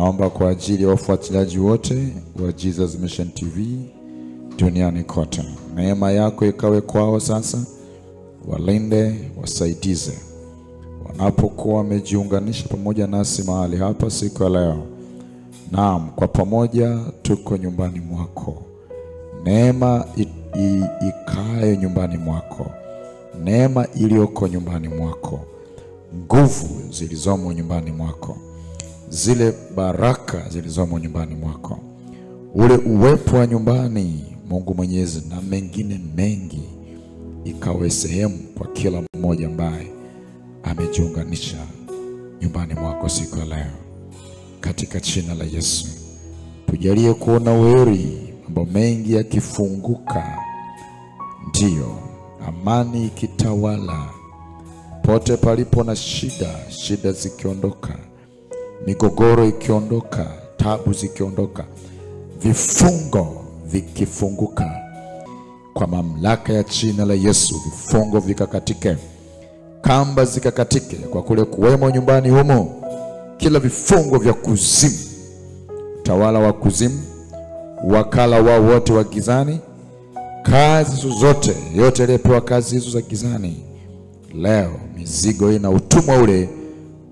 Naomba kwa ajili ya wafuatiliaji wote wa Jesus Mission TV duniani kote, neema yako ikawe kwao sasa, walinde, wasaidize wanapokuwa wamejiunganisha pamoja nasi mahali hapa siku ya leo. Naam, kwa pamoja tuko nyumbani mwako. Neema ikae nyumbani mwako, neema iliyoko nyumbani mwako, nguvu zilizomo nyumbani mwako, zile baraka zilizomo nyumbani mwako, ule uwepo wa nyumbani Mungu Mwenyezi na mengine mengi ikawe sehemu kwa kila mmoja ambaye amejiunganisha nyumbani mwako siku ya leo. Katika jina la Yesu, tujalie kuona uheri, mambo mengi yakifunguka, ndio amani ikitawala pote palipo na shida zikiondoka, migogoro ikiondoka, tabu zikiondoka, vifungo vikifunguka kwa mamlaka ya jina la Yesu. Vifungo vikakatike, kamba zikakatike kwa kule kuwemo nyumbani humo. Kila vifungo vya kuzimu, tawala wa kuzimu, wakala wa wote wa gizani, kazi zote, yote iliyopewa kazi hizo za gizani, leo mizigo ina utumwa ule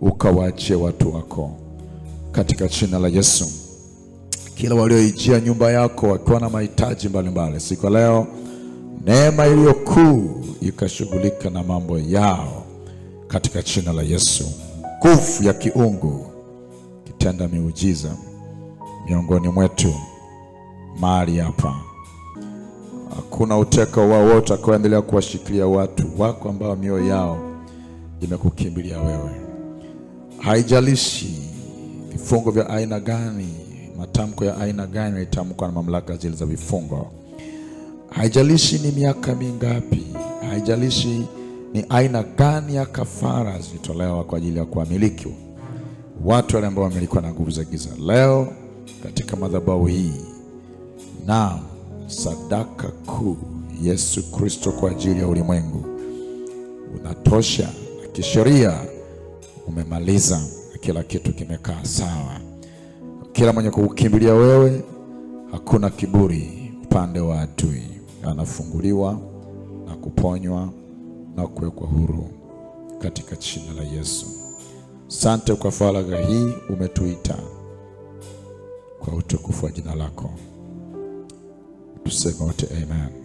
ukawaachie watu wako katika jina la Yesu. Kila walioijia nyumba yako wakiwa na mahitaji mbalimbali siku leo, neema iliyokuu ikashughulika na mambo yao katika jina la Yesu. Nguvu ya kiungu kitenda miujiza miongoni mwetu mahali hapa. Hakuna uteka wowote akaendelea kuwashikilia watu wako ambao mioyo yao imekukimbilia wewe. Haijalishi vifungo vya aina gani, matamko ya aina gani yatamkwa na mamlaka zile za vifungo. Haijalishi ni miaka mingapi, haijalishi ni aina gani ya kafara zitolewa kwa ajili ya kuamiliki watu wale ambao wamilikuwa na nguvu za giza. Leo katika madhabahu hii, na sadaka kuu Yesu Kristo kwa ajili ya ulimwengu unatosha, na kisheria umemaliza, na kila kitu kimekaa sawa. Kila mwenye kukimbilia wewe, hakuna kiburi upande wa adui, anafunguliwa na kuponywa na kuwekwa huru katika jina la Yesu. Asante kwa faragha hii umetuita kwa utukufu wa jina lako. Tuseme wote amen.